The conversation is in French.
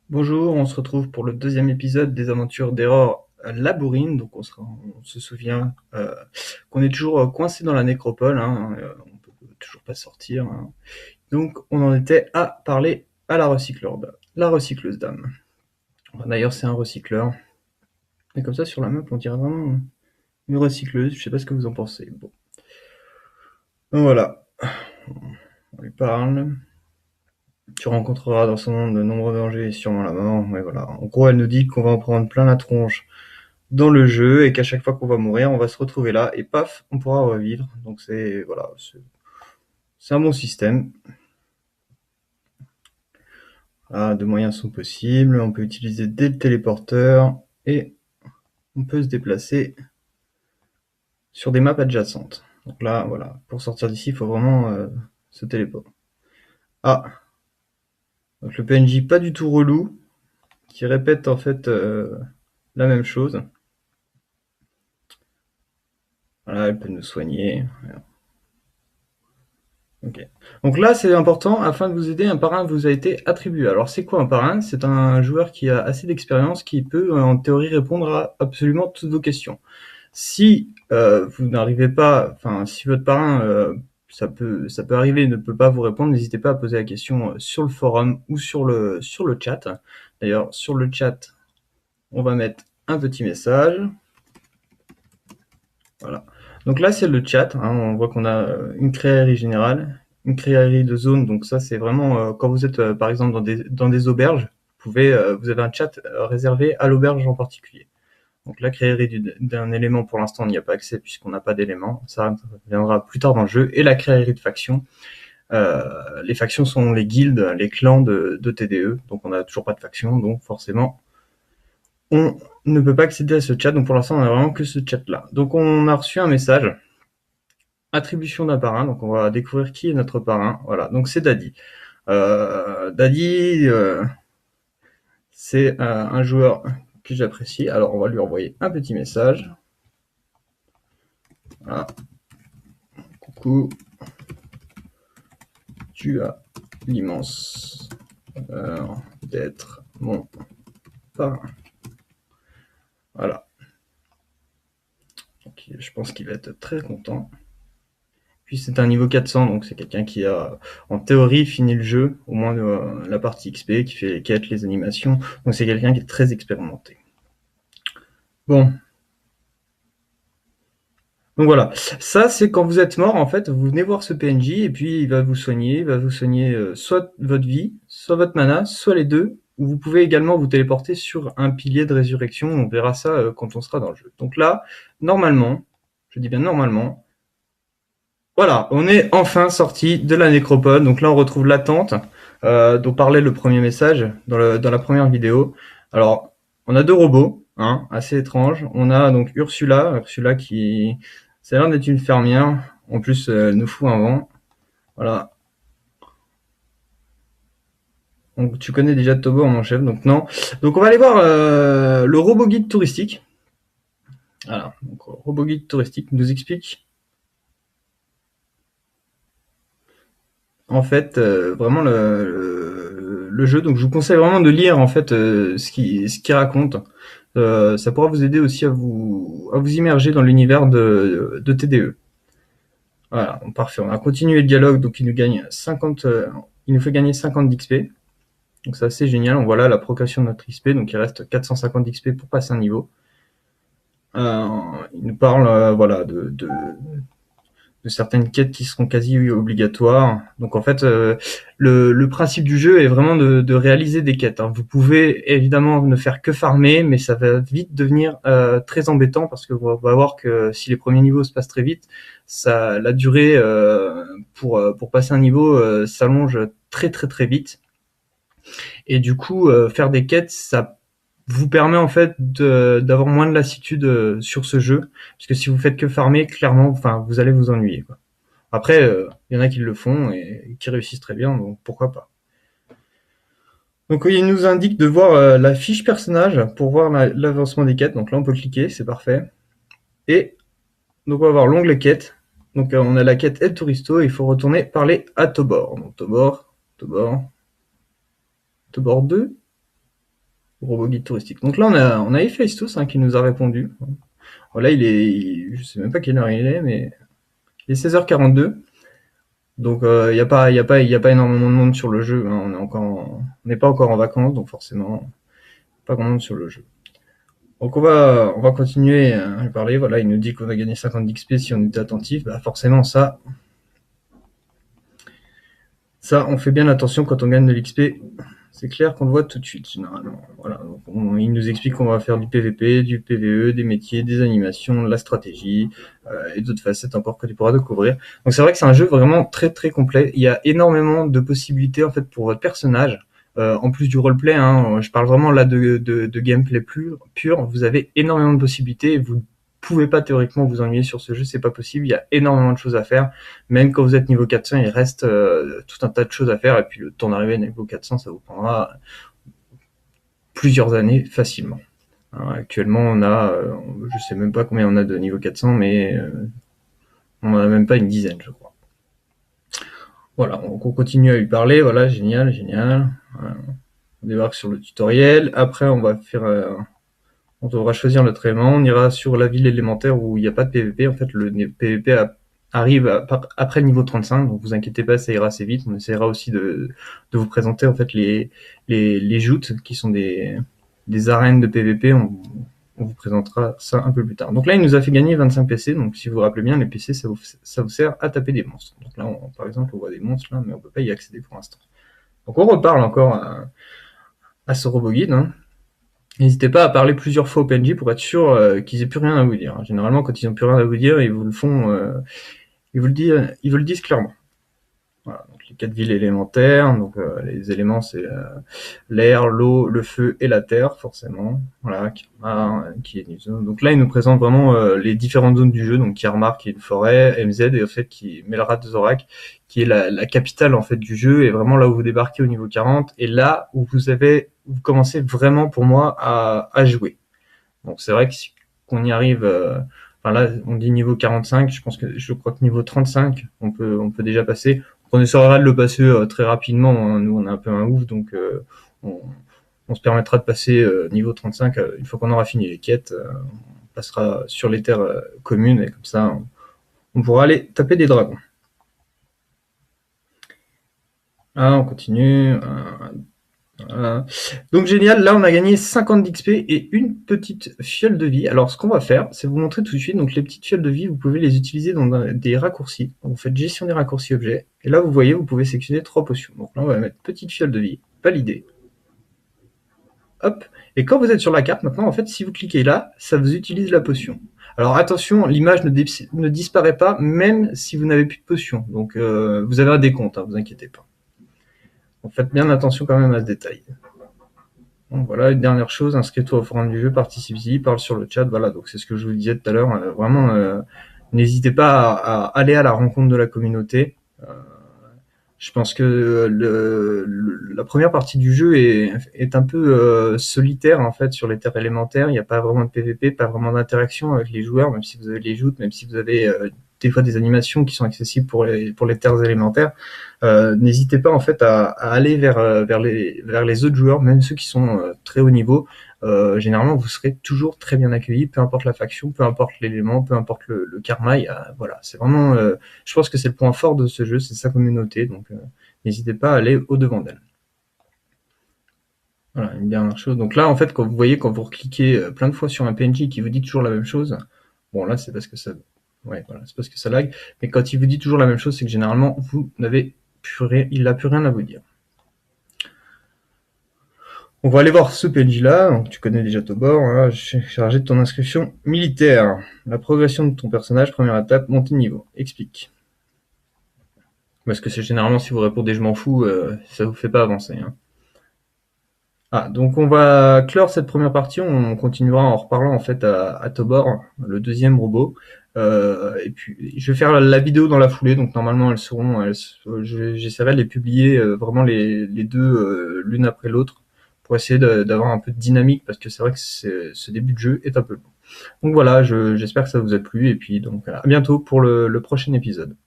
Bonjour, on se retrouve pour le deuxième épisode des aventures d'Error Labourine. Donc on se souvient qu'on est toujours coincé dans la nécropole, hein, on peut toujours pas sortir, hein. Donc on en était à parler à la recycleuse d'âme. D'ailleurs c'est un recycleur. Et comme ça sur la map on dirait vraiment une recycleuse, je sais pas ce que vous en pensez. Bon. Donc voilà, on lui parle. Tu rencontreras dans son monde de nombreux dangers et sûrement la mort. Mais voilà. En gros, elle nous dit qu'on va en prendre plein la tronche dans le jeu et qu'à chaque fois qu'on va mourir, on va se retrouver là et paf, on pourra revivre. Donc c'est voilà, c'est un bon système. Voilà, deux moyens sont possibles. On peut utiliser des téléporteurs et on peut se déplacer sur des maps adjacentes. Donc là, voilà, pour sortir d'ici, il faut vraiment se téléporter. Ah, donc le PNJ pas du tout relou, qui répète en fait la même chose. Voilà, elle peut nous soigner. Ok. Donc là, c'est important, afin de vous aider, un parrain vous a été attribué. Alors c'est quoi un parrain? C'est un joueur qui a assez d'expérience, qui peut en théorie répondre à absolument toutes vos questions. Si vous n'arrivez pas, enfin si votre parrain, ça peut arriver, ne peut pas vous répondre, n'hésitez pas à poser la question sur le forum ou sur le chat. D'ailleurs, sur le chat, on va mettre un petit message. Voilà. Donc là, c'est le chat, hein. On voit qu'on a une créaillerie générale, une créaillerie de zone. Donc ça, c'est vraiment quand vous êtes, par exemple, dans des auberges, vous avez un chat réservé à l'auberge en particulier. Donc la créaillerie d'un élément, pour l'instant, on n'y a pas accès puisqu'on n'a pas d'élément. Ça viendra plus tard dans le jeu. Et la créaillerie de factions. Les factions sont les guildes, les clans de TDE. Donc on n'a toujours pas de faction, donc forcément, on ne peut pas accéder à ce chat. Donc pour l'instant, on n'a vraiment que ce chat-là. Donc on a reçu un message. Attribution d'un parrain, donc on va découvrir qui est notre parrain. Voilà, donc c'est Daddy. Daddy, c'est un joueur que j'apprécie. Alors on va lui envoyer un petit message. Voilà. Coucou, tu as l'immense honneur d'être mon parrain. Voilà. Donc, je pense qu'il va être très content. Puis c'est un niveau 400, donc c'est quelqu'un qui a, en théorie, fini le jeu, au moins la partie XP, qui fait les quêtes, les animations. Donc c'est quelqu'un qui est très expérimenté. Bon. Donc voilà. Ça, c'est quand vous êtes mort, en fait, vous venez voir ce PNJ, et puis il va vous soigner soit votre vie, soit votre mana, soit les deux. Ou vous pouvez également vous téléporter sur un pilier de résurrection. On verra ça quand on sera dans le jeu. Donc là, normalement, je dis bien normalement, voilà, on est enfin sorti de la nécropole. Donc là, on retrouve l'attente dont parlait le premier message dans la première vidéo. Alors, on a deux robots, hein, assez étranges. On a donc Ursula qui, ça a l'air d'être une fermière. En plus, elle nous fout un vent. Voilà. Donc tu connais déjà Tobo, mon chef, donc non. Donc on va aller voir le robot guide touristique. Voilà, donc robot guide touristique nous explique en fait vraiment le jeu. Donc je vous conseille vraiment de lire en fait ce qu'il raconte. Ça pourra vous aider aussi à vous immerger dans l'univers de TDE. Voilà, donc parfait. On a continué le dialogue, donc il nous fait gagner 50 d'XP. Donc c'est assez génial. On voit là la progression de notre XP. Donc il reste 450 d'XP pour passer un niveau. Il nous parle voilà de certaines quêtes qui seront quasi obligatoires. Donc en fait, le principe du jeu est vraiment de réaliser des quêtes, hein. Vous pouvez évidemment ne faire que farmer, mais ça va vite devenir très embêtant parce que on va voir que si les premiers niveaux se passent très vite, la durée pour passer un niveau s'allonge très très très vite. Et du coup, faire des quêtes, ça vous permet en fait d'avoir moins de lassitude sur ce jeu, parce que si vous faites que farmer, clairement, enfin, vous allez vous ennuyer, quoi. Après, il y en a qui le font et qui réussissent très bien, donc pourquoi pas. Donc il nous indique de voir la fiche personnage pour voir l'avancement des quêtes. Donc là, on peut cliquer, c'est parfait. Et donc on va voir l'onglet quête. Donc on a la quête El Touristo et il faut retourner parler à Tobor. Donc Tobor 2. robot guide touristique. Donc là, on a Héphaïstos, qui nous a répondu. Voilà, je sais même pas quelle heure il est, mais il est 16h42. Donc il y a pas énormément de monde sur le jeu, hein. On n'est pas encore en vacances, donc forcément pas grand monde sur le jeu. Donc on va continuer à parler. Voilà, il nous dit qu'on a gagné 50 d'XP si on était attentif. Bah forcément ça on fait bien attention quand on gagne de l'XP. C'est clair qu'on le voit tout de suite généralement. Voilà, donc il nous explique qu'on va faire du PVP, du PVE, des métiers, des animations, de la stratégie et d'autres facettes encore que tu pourras découvrir. Donc c'est vrai que c'est un jeu vraiment très très complet. Il y a énormément de possibilités en fait pour votre personnage. En plus du roleplay, hein, je parle vraiment là de gameplay plus pur. Vous avez énormément de possibilités. Vous pouvez pas théoriquement vous ennuyer sur ce jeu, c'est pas possible. Il y a énormément de choses à faire. Même quand vous êtes niveau 400, il reste tout un tas de choses à faire. Et puis le temps d'arriver à niveau 400, ça vous prendra plusieurs années facilement. Alors, actuellement, je sais même pas combien on a de niveau 400, mais on en a même pas une dizaine, je crois. Voilà, donc on continue à lui parler. Voilà, génial, génial. Voilà. On débarque sur le tutoriel. Après, on devra choisir notre élément. On ira sur la ville élémentaire où il n'y a pas de PVP. En fait, le PVP arrive après le niveau 35, donc vous inquiétez pas, ça ira assez vite. On essaiera aussi de vous présenter en fait les joutes qui sont des arènes de PVP. On vous présentera ça un peu plus tard. Donc là, il nous a fait gagner 25 PC. Donc si vous vous rappelez bien, les PC, ça vous sert à taper des monstres. Donc là, par exemple, on voit des monstres là, mais on peut pas y accéder pour l'instant. Donc on reparle encore à ce robot guide, hein. N'hésitez pas à parler plusieurs fois au PNJ pour être sûr qu'ils aient plus rien à vous dire. Généralement, quand ils ont plus rien à vous dire, ils vous le font, ils vous le disent clairement. Voilà, donc les 4 villes élémentaires, donc les éléments c'est l'air, l'eau, le feu et la terre, forcément. Voilà, qui est une zone. Donc là, il nous présente vraiment les différentes zones du jeu. Donc Kiarmar qui est une forêt, MZ et en fait qui Melrad Zorak qui est la capitale en fait du jeu et vraiment là où vous débarquez au niveau 40 et là où vous commencez vraiment pour moi à jouer. Donc c'est vrai que si qu'on y arrive. Enfin là, on dit niveau 45. Je crois que niveau 35, on peut déjà passer. On essaiera de le passer très rapidement, hein. Nous, on est un peu un ouf, donc on, on se permettra de passer niveau 35 une fois qu'on aura fini les quêtes. On passera sur les terres communes et comme ça, on pourra aller taper des dragons. Ah, on continue. Voilà. Donc génial, là on a gagné 50 d'XP et une petite fiole de vie. Alors ce qu'on va faire, c'est vous montrer tout de suite. Donc les petites fioles de vie, vous pouvez les utiliser dans des raccourcis. Donc, vous faites gestion des raccourcis objets. Et là vous voyez, vous pouvez sélectionner 3 potions. Donc là on va mettre petite fiole de vie, valider. Hop. Et quand vous êtes sur la carte, maintenant en fait, si vous cliquez là, ça vous utilise la potion. Alors attention, l'image ne disparaît pas, même si vous n'avez plus de potion. Donc vous avez un décompte, hein, vous inquiétez pas. Donc faites bien attention quand même à ce détail. Bon, voilà, une dernière chose, inscris-toi au forum du jeu, participe-y, parle sur le chat, voilà, donc c'est ce que je vous disais tout à l'heure, vraiment, n'hésitez pas à aller à la rencontre de la communauté. Je pense que la première partie du jeu est un peu solitaire en fait sur les terres élémentaires. Il n'y a pas vraiment de PVP, pas vraiment d'interaction avec les joueurs, même si vous avez les joutes, même si vous avez des fois des animations qui sont accessibles pour les terres élémentaires. N'hésitez pas en fait à aller vers les autres joueurs, même ceux qui sont très haut niveau. Généralement, vous serez toujours très bien accueillis, peu importe la faction, peu importe l'élément, peu importe le karma. Voilà, c'est vraiment, je pense que c'est le point fort de ce jeu, c'est sa communauté. Donc, n'hésitez pas à aller au devant d'elle. Voilà, une dernière chose. Donc là, en fait, quand vous voyez, quand vous cliquez plein de fois sur un PNJ qui vous dit toujours la même chose, bon là, c'est parce que ça, ouais, voilà, c'est parce que ça lag. Mais quand il vous dit toujours la même chose, c'est que généralement, vous n'avez plus rien, il n'a plus rien à vous dire. On va aller voir ce PNJ là, donc tu connais déjà Tobor, hein, chargé de ton inscription militaire. La progression de ton personnage, première étape, montée de niveau. Explique. Parce que c'est généralement si vous répondez je m'en fous, ça vous fait pas avancer, hein. Ah, donc on va clore cette première partie, on continuera en reparlant en fait à Tobor, le deuxième robot. Et puis je vais faire la vidéo dans la foulée, donc normalement j'essaierai de les publier vraiment les deux l'une après l'autre pour essayer d'avoir un peu de dynamique parce que c'est vrai que ce début de jeu est un peu long. Donc voilà, j'espère que ça vous a plu et puis donc à bientôt pour le prochain épisode.